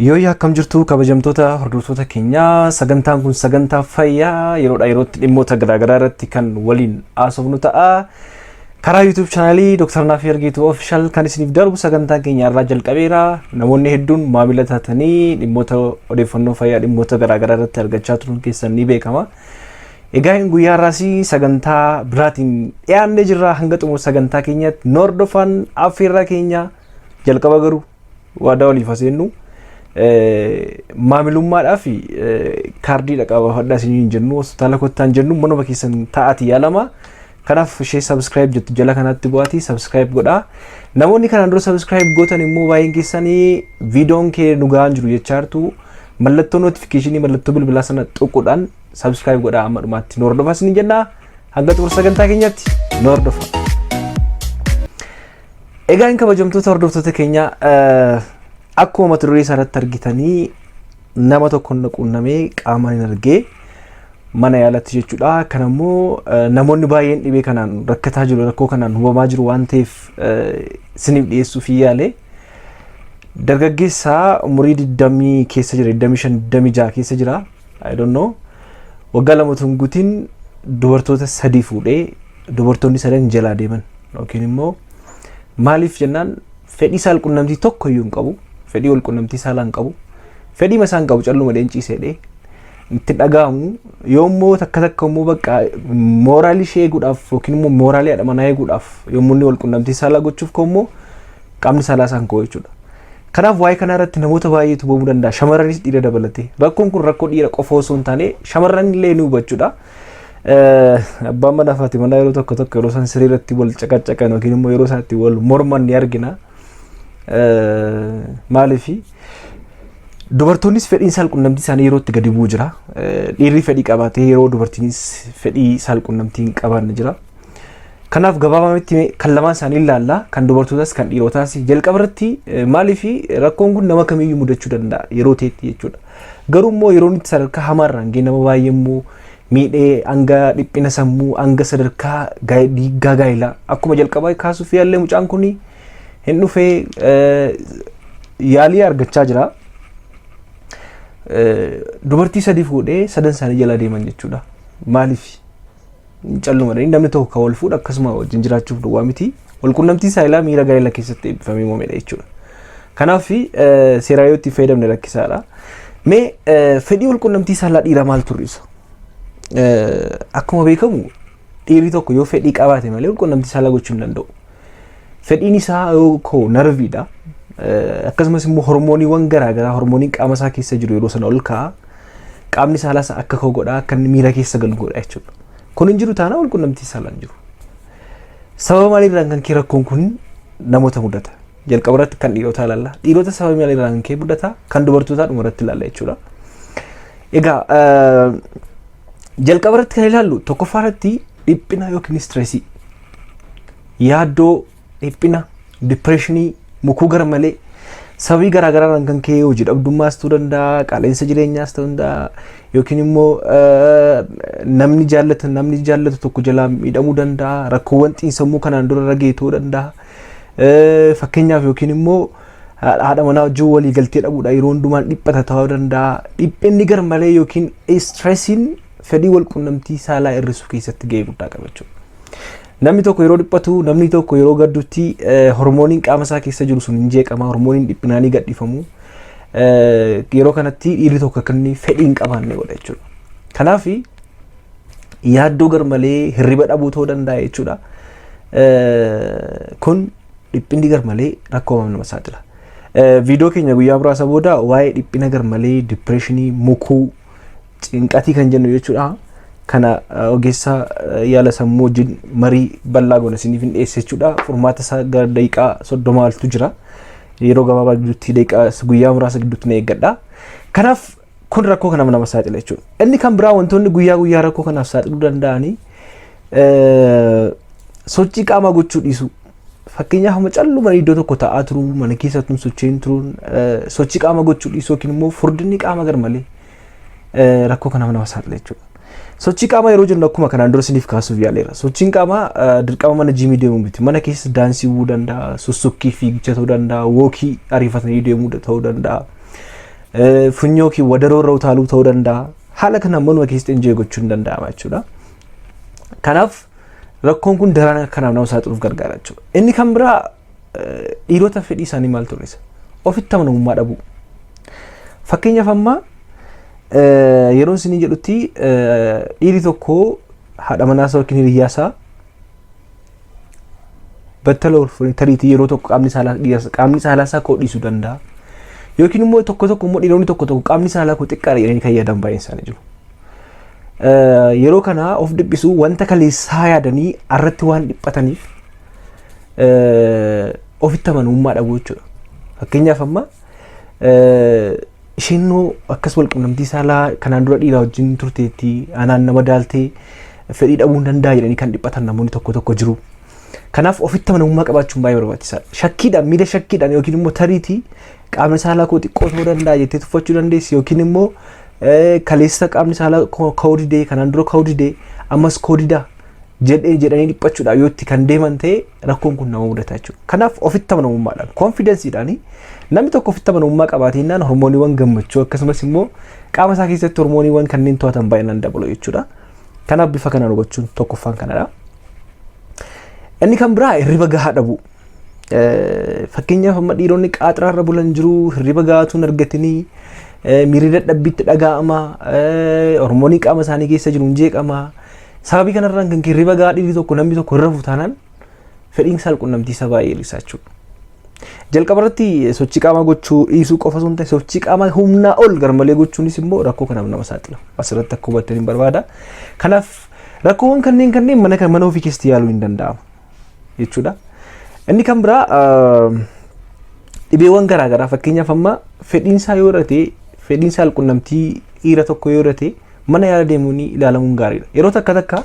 Yoo akkam jirtu kabajamtoota hordoftoota keenya sagantaan kun sagantaa fayyaa yeroodha yerootti dhimmoota garaagaraa irratti kan waliin haasofnu ta'a. Karaa YouTube channelii Dr. Nafyad official kan isiniif darbu sagantaa keenya irraa jalqabeera. Namoonni hedduun maamila taatanii dhimmoota odeeffannoo fayyaa dhimmoota garaagaraa irratti argachaa turuun keessan ni beekama. Egaa guyyaa irraas sagantaa biraatiin dhiyaannee jirra. Hanga xumura sagantaa keenyatti hordofaa affeerraa keenya jalqaba garuu waadaa waliif haasennu. Maamilummaadhaaf kaardii dhaqaba fadhaa isin jennu hospitaala kottaan jennu manuma keessan taa'atii yaalama. Kanaaf ishee subscribe jettu jala kanatti bu'aatii subscribe godhaa. Namoonni kanaan dura subscribe gootan immoo baay'een keessanii viidiyoon kee nu gahaan jiru jechaa jirtu. Mallattoo notificationii mallattoo bilbilaa sana xuquudhaan subscribe godhaa amma dhumaatti nu hordofaa isin jenna. Hanga xumura sagantaa keenyatti nu hordofaa. Egaa kabajamtoota hordoftoota keenya akkuma mata duree isaarratti argitanii nama tokko quunnamee qaamaan hin argee mana yaalatti jechuudha. Kan ammoo namoonni baay'een dhibee kanaan rakkataa jiru rakkoo kanaan hubamaa jiru waan ta'eef isiniif dhiyeessuuf yaale. Dargaggeessa umurii 20 keessa jira 25 26 keessa jira. I don't know. Waggaa lama guutiin dubartoota 3 fuudhee dubartoonni 3 jalaa deeman yookiin immoo maaliif jennaan fedhii saalqunnamtii tokko iyyuu hin qabu. Fedhii wal-qunnamtii saalaa hin qabu. Fedhii masaan qabu calluma leenciiseedhe. Itti dhagaamu yoommoo takka immoo bakka mooraalii ishee eeguudhaaf yookiin immoo mooraalii haadha manaa eeguudhaaf yommuu inni wal-qunnamtii saalaa gochuuf ka'ummoo qaamni saalaa isaan ka'u jechuudha. Kanaaf waa'ee kana irratti namoota baay'eetu hubamuu danda'a. Shamarranis dhiira dabalatee. Rakkoon kun rakkoo dhiira qofa osoo hin taane shamarran illee ni hubachuudha. Abbaan manaa fi haati manaa yeroo tokko yeroo isaan siriirratti wal caqacaqan yookiin immoo yeroo isaatti wal morman ni argina. Maaliifi dubartoonnis fedhiin saalqunnamtii isaanii yerootti gadi bu'u jira. Dhiirri fedhii qabaatee yeroo dubartiinis fedhii saalqunnamtii hin qabaanne jira. Kanaaf gabaabamatti kan lamaan isaanii ilaalla. Kan dubartootaas kan dhiirotaas jalqaba irratti maaliifi rakkoon kun nama kamiyyuu mudachuu danda'a yeroo ta'etti jechuudha. Garuu immoo yeroo itti sadarkaa hamaarraan ga'e nama baay'ee immoo miidhee hanga dhiphina sammuu hanga sadarkaa dhiiggaa gaa'ilaa akkuma jalqabaa kaasuuf yaallee mucaan kuni hin dhufee yaalii argachaa jira. Dubartii 3 fuudhee 3 isaanii jala deeman jechuudha. Maaliif callumadha namni tokko kan wal fuudha akkasuma wajjin jiraachuuf duwwaa miti. Wal-qunnamtii saalaa miira gaa'ela keessatti eebbifamee uumamedha jechuudha. Kanaaf seeraa yoo itti fayyadamne rakkisaadha. Mee fedhii wal-qunnamtii saalaa dhiira maal turrisa? Akkuma beekamu dhiirri tokko yoo fedhii qabaate malee wal-qunnamtii saalaa gochuu hin danda'u. Fedhiin isaa yoo narviidha. Akkasumas immoo hormooniiwwan garaagaraa hormooniin qaama isaa keessa jiru yeroo sana ol ka'a. Qaamni saalaas akka ka'u godha akka miira keessa galu godha jechuudha. Kun hin jiru taana wal-qunnamtii saalaa hin jiru. Sababa maaliirraan kan kee rakkoon kun namoota mudata. Jalqaba irratti kan dhiirotaa ilaalla. Dhiirota sababa maaliirraan kan kee mudata kan dubartootaa dhuma irratti ilaalla jechuudha. Egaa jalqaba irratti kan ilaallu tokkoffaa irratti dhiphina yookiin stressii. Yaaddoo dhiphina depressionii mukuu gara malee sababii garaagaraan kan ka'e hojii dhabdummaas ta'uu danda'a qaala'insa jireenyaas ta'uu danda'a yookiin immoo namni jaallatu tokko jalaa miidhamuu danda'a rakkoowwan xiinsammuu kanaan dura irra ga'e ta'uu danda'a fakkeenyaaf yookiin immoo haadha manaa wajjin walii galtee dhabuudha yeroo hundumaan dhiphata ta'uu danda'a dhiphinni gar malee yookiin stressiin fedhii wal-qunnamtii saalaa hir'isuu keessatti ga'ee guddaa qaba jechuudha. Namni tokko yeroo dhiphatu namni tokko yeroo gadduutti hormooniin qaama isaa keessa jiru sun hin jeeqama hormooniin dhiphinaanii gadhiifamu yeroo kanatti dhiirri tokko akka inni fedhii hin qabaanne godha jechuudha. Kanaaf yaaddoo gar malee hirriba dhabuu ta'uu danda'a jechuudha. Kun dhiphinni gar malee rakkoo nama saaxila. Viidiyoo keenya guyyaa muraasa booda waa'ee dhiphina gar malee dipireeshinii mukuu cinqatii kan jennu jechuudha. Kana ogeessa yaala sammuu wajjin marii bal'aa goona isiniif hin dhiyeesse jechuudha. Furmaata isaa gara daqiiqaa 30 jira. Yeroo gabaabaa gidduutti daqiiqaa guyyaa muraasa gidduutti na eeggadha. Kanaaf kun rakkoo kanaaf nama saaxila jechuudha. Inni kan biraa wantoonni guyyaa rakkoo kanaaf saaxiluu danda'anii sochii qaamaa gochuu dhiisuu. Fakkeenyaaf amma calluma iddoo tokko taa'aa turuu mana keessatti socho'uun turuun sochii qaamaa gochuu dhiisuu yookiin immoo furdinni qaama gar malee rakkoo kanaaf nama saaxila jechuudha. Sochii qaamaa yeroo jennu akkuma kanaan dura isiniif kaasuuf yaaleera. Sochiin qaamaa dirqama mana jiimii deemuu miti. Mana keessa daansii ta'uu danda'a, sussukkii fiigicha ta'uu danda'a, wookii ariifatanii deemuu ta'uu danda'a. funyoo kee wadaroo irra utaaluu ta'uu danda'a. Haala kana manuma keessatti enjoy gochuun danda'ama jechuudha. Kanaaf rakkoon kun daraan kanaaf nama saaxiluuf gargaara jechuudha. Inni kan biraa dhiirota fedhii isaanii maal turreessa? Ofitti amanamummaa dhabuu. Fakkeenyaaf amma yeroo isin jedhutti dhiirri tokko haadha manaa isaa yookiin hiriyaa isaa battala ulfuun tariitii yeroo tokko qaamni saalaa isaa koo dhiisuu danda'a. Yookiin immoo tokko immoo dhiironni tokko qaamni saalaa koo xiqqaadha jedhanii kan yaadan baay'een isaanii jiru. Yeroo kana of dhiphisuu wanta kaleessaa yaadanii irratti waan dhiphataniif ofitti amanamummaa dhabuu jechuudha. Fakkeenyaaf amma isheen akkas wal-qunnamtii saalaa kanaan dura dhiiraa wajjin turteetti anaan nama daaltee fedhii dhabuu hin danda'a jedhanii kan dhiphatan namoonni tokko jiru. Kanaaf ofitti amanamummaa qabaachuun baay'ee barbaachisaadha. Shakkiidhaan miidha shakkiidhaan yookiin immoo tariitii qaamni saalaa koo xiqqoo ta'uu danda'a jettee tuffachuu dandeessi yookiin immoo kaleessa qaamni saalaa ka'uu didee kanaan dura ka'uu didee ammas ka'uu didaa jedhanii dhiphachuudhaan yoo itti kan deeman ta'e rakkoon kun nama mudata jechuudha. Kanaaf ofitti amanamummaadhaan konfidensiidhaan namni tokko ofitti amanamummaa qabaateenaan hormooniiwwan gammachuu akkasumas immoo qaama isaa keessatti hormooniiwwan kanneen to'atan baay'inaan dabalu jechuudha. Kanaaf bifa kanaan hubachuun tokkoffaan kanadha. Inni kan biraa hirriba gahaa dhabuu. Fakkeenyaaf amma dhiironni qaaxiraarra bulan jiru hirriba gahaatuun argatanii miirri dadhabbiitti dhaga'ama hormoonii qaama isaanii keessa jiru jeeqama. Sababii kanarraan kan hirriba gahaa dhiirri tokko namni tokko irra fuutaanaan fedhiin saalqunnamtii isaa baay'ee hir'isaa jechuudha. Jalqaba irratti sochii qaamaa gochuu dhiisuu qofa osoo hin taane sochii qaamaa humnaa ol garmalee gochuunis immoo rakkoo kanaaf nama saaxila. Asirratti akka hubattanii barbaada. Kanaaf rakkoowwan kanneen mana ofii keessatti yaaluu hin danda'amu jechuudha. Inni kan biraa dhibeewwan garaagaraa fakkeenyaaf amma fedhiin isaa yoo hir'ate fedhiin saalqunnamtii dhiira tokko yoo hir'ate mana yaala deemuun ilaalamuun gaariidha. Yeroo takka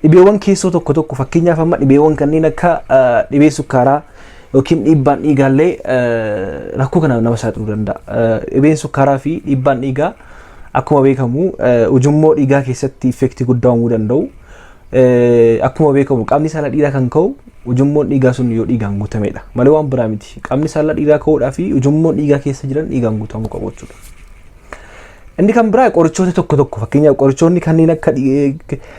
dhibeewwan keessoo tokko fakkeenyaaf amma dhibeewwan kanneen akka dhibee sukkaaraa yookiin dhiibbaan dhiigaallee rakkoo kanaaf nama saaxiluu danda'a. Dhibeen sukkaaraa fi dhiibbaan dhiigaa akkuma beekamu ujummoo dhiigaa keessatti effektii guddaa uumuu danda'u. Akkuma beekamu qaamni saalaa dhiiraa kan ka'u ujummoon dhiigaa sun yoo dhiigaan guutamedha. Malee waan biraa miti. Qaamni saalaa dhiiraa ka'uudhaa fi ujummoon dhiigaa keessa jiran dhiigaan guutamuu qabu jechuudha. Inni kan biraa qorichoota tokko fakkeenyaaf qorichoonni kanneen akka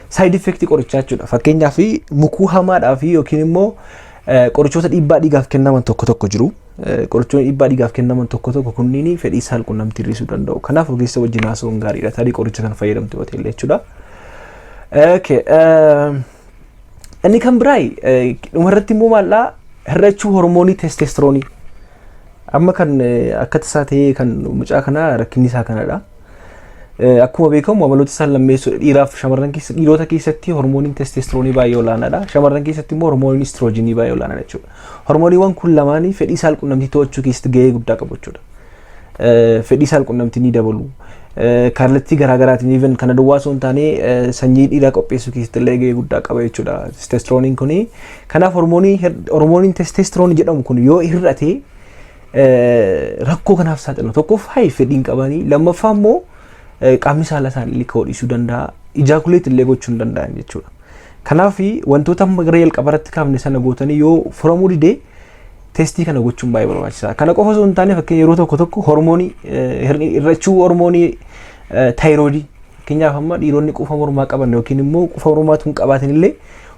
side effect qorichaa jechuudha. Fakkeenyaaf mukuu hamaadhaa fi yookiin immoo qorichoota dhiibbaa dhiigaaf kennaman tokko jiru. Qorichoonni dhiibbaa dhiigaaf kennaman tokko kunniin fedhii saalqunnamtii hir'isuu danda'u. Kanaaf ogeessa wajjin haasa'uun gaariidha. Tarii qoricha kan fayyadamte yoo ta'e jechuudha. Inni kan biraa dhumarratti immoo maallaa hir'achuu hormoonii testosteroonii. Amma kan akka tasaa ta'ee kan mucaa kanaa rakkinni isaa kanadha. Akkuma beekamu amaloota isaan lammeessuu dhiiraaf shamarran keessa dhiirota keessatti hormooniin testosteroonii baay'ee olaanaadha. Shamarran keessatti immoo hormooniin istiroojiinii baay'ee olaanaadha jechuudha. Hormooniiwwan kun lamaanii fedhii saalqunnamtii to'achuu keessatti gahee guddaa qabu jechuudha. Fedhii saalqunnamtii ni dabalu. Kallattii garaagaraatiin even kana duwwaa osoo hin taane sanyii dhiiraa qopheessuu keessatti illee gahee guddaa qaba jechuudha. Testosterooniin kuni kanaaf hormooniin testosteroonii jedhamu kun yoo hir'ate rakkoo kanaaf saaxilama. Tokkoffaa fedhiin qabanii lammaffaa immoo qaamni saalaa isaanii ka'uu dhiisuu danda'a. Ijaakuleet illee gochuu hin danda'an jechuudha. Kanaaf wantoota amma gara jalqaba irratti kaafne sana gootanii yoo furamuu didee testii kana gochuun baay'ee barbaachisaadha. Kana qofa osoo hin taane fakkeenya yeroo tokko hormoonii hir'achuu hormoonii taayiroodii fakkeenyaaf amma dhiironni quufa mormaa qaban yookiin immoo quufa mormaatu hin qabaatin illee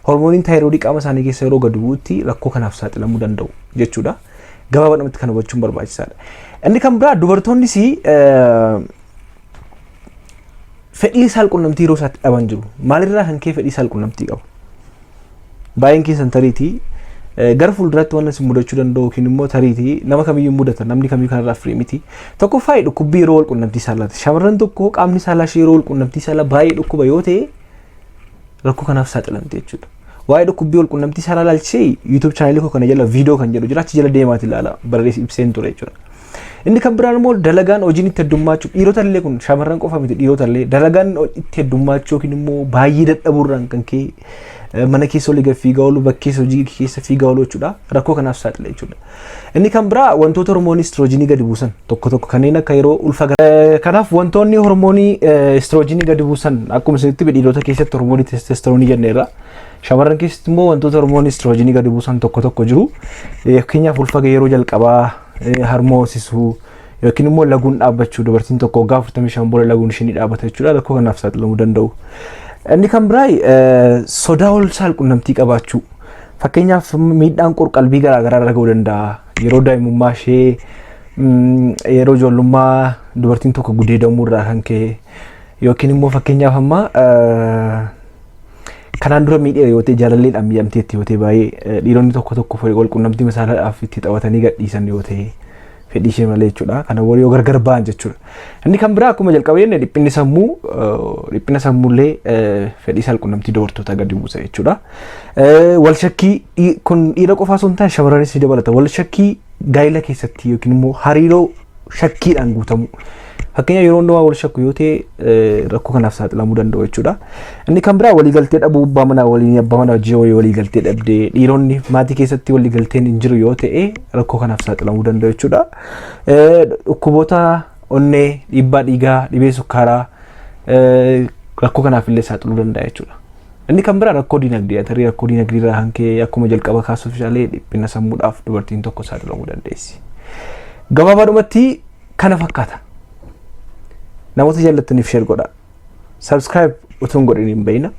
hormooniin taayiroodii qaama isaanii keessa yeroo gad bu'uutti rakkoo kanaaf saaxilamuu danda'u jechuudha. Gabaabadhumatti kana hubachuun barbaachisaadha. Inni kan biraa dubartoonnis fedhii saalqunnamtii yeroo isaatti dhaban jiru. Maalirraa kan ka'e fedhii saalqunnamtii qabu? Baay'een keessan tariitii gara fuulduraatti waan isin mudachuu danda'u yookiin immoo tariitii nama kamiyyuu mudata namni kamiyyuu kanarraa firii miti. Tokkoffaa dhukkubbii yeroo wal-qunnamtii saalaati. Shamarran tokko qaamni saalaa ishee yeroo wal-qunnamtii saalaa baay'ee dhukkuba yoo ta'e rakkoo kanaaf saaxilamte jechuudha. Waa'ee dhukkubbii wal-qunnamtii saalaa ilaalchisee YouTube chaanelii koo kana jala viidiyoo kan jedhu jira achi jala deemaati ilaala barreessi ibseen ture jechuudha. Inni kan biraan immoo dalagaan hojiin itti heddummachuu dhiirota illee kun shamarran qofa miti dhiirota illee dalagaan itti heddummachuu yookiin immoo baay'ee dadhabuurraan kan ka'e mana keessa olii gad fiigaa oolu bakkeessa hojii keessa fiigaa oolu jechuudha. Rakkoo kanaaf saaxila jechuudha. Inni kan biraa wantoota hormoonii istiroojiinii gadi buusan tokko kanneen akka yeroo ulfa kanaaf wantoonni hormoonii istiroojiinii gadi buusan akkuma isinitti dhiirota keessatti hormoonii testosteroonii jenneerra. Shamarran keessatti immoo wantoota hormoonii istiroojiinii gadi buusan tokko jiru. Fakkeenyaaf ulfa yeroo jalqabaa harmoosisuu yookiin immoo laguun dhaabbachuu dubartiin tokko waggaa 45 booda laguun ishee dhaabbata jechuudha rakkoo kanaaf saaxilamuu danda'u. Inni kan biraa sodaa ol saalqunnamtii qabaachuu. Fakkeenyaaf miidhaan qalbii garaa garaa irra ga'uu danda'a. Yeroo daa'imummaa ishee yeroo ijoollummaa dubartiin tokko gudeedamuu irraa kan ka'e yookiin immoo fakkeenyaaf amma kanaan dura miidhee yoo ta'e jaalalleedhaan miidhamteetti yoo ta'e baay'ee dhiironni tokko wal-qunnamtii saalaadhaaf itti taphatanii gadhiisan yoo ta'e fedhii ishee malee jechuudha. Kana warri yoo gargar ba'an jechuudha. Inni kan biraa akkuma jalqabeen dhiphina sammuullee fedhii saalqunnamtii dubartoota gadi buusa jechuudha. Wal shakkii kun dhiira qofaa osoo hin taane shamarranis ni dabalata. Wal shakkii gaa'ila keessatti yookiin immoo hariiroo shakkiidhaan guutamu. Fakkeenya yeroo hundumaa wal shakku yoo ta'e rakkoo kanaaf saaxilamuu danda'u jechuudha. Inni kan biraa waliigaltee dhabuu abbaa manaa waliin abbaa manaa wajjin waliigaltee dhabdee dhiironni maatii keessatti waliigalteen hin jiru yoo ta'e rakkoo kanaaf saaxilamuu danda'u jechuudha. Dhukkuboota onnee, dhiibbaa dhiigaa, dhibee sukkaaraa rakkoo kanaaf illee saaxiluu danda'a jechuudha. Inni kan biraa rakkoo dinagdee tarii rakkoo dinagdee irraa kan ka'e akkuma jalqaba kaasuuf illee dhiphina sammuudhaaf dubartiin tokko saaxilamuu dandeessi. Gabaabaadhumatti kana fakkaata. Namoota jaallattaniif share godhaa. Subscribe utuu hin godhin hin bahina.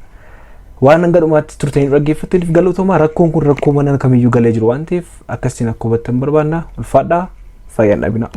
Waan hanga dhumaatti turtanii dhaggeeffattaniif galatoomaa. Rakkoon kun rakkoo mana kamiyyuu galee jiru waan ta'eef akkasiin akka hubattan barbaanna. Ulfaadhaa fayyaan dhabina.